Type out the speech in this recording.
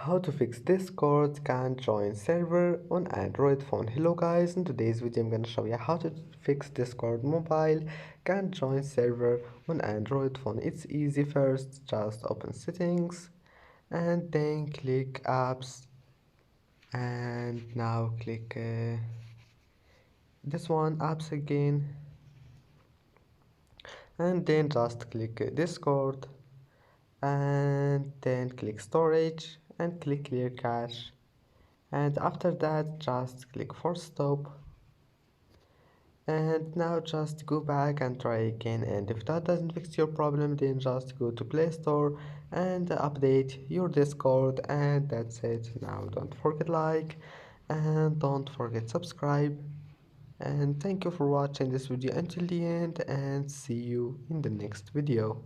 How to fix Discord can't join server on Android phone. Hello guys, in today's video I'm gonna show you how to fix Discord mobile can't join server on Android phone. It's easy. First just open settings and then click apps, and now click this one, apps again, and then just click Discord, and then click storage and click clear cache, and after that just click force stop, and now just go back and try again. And if that doesn't fix your problem, then just go to Play Store and update your Discord, and that's it. Now don't forget like and don't forget subscribe, and thank you for watching this video until the end, and see you in the next video.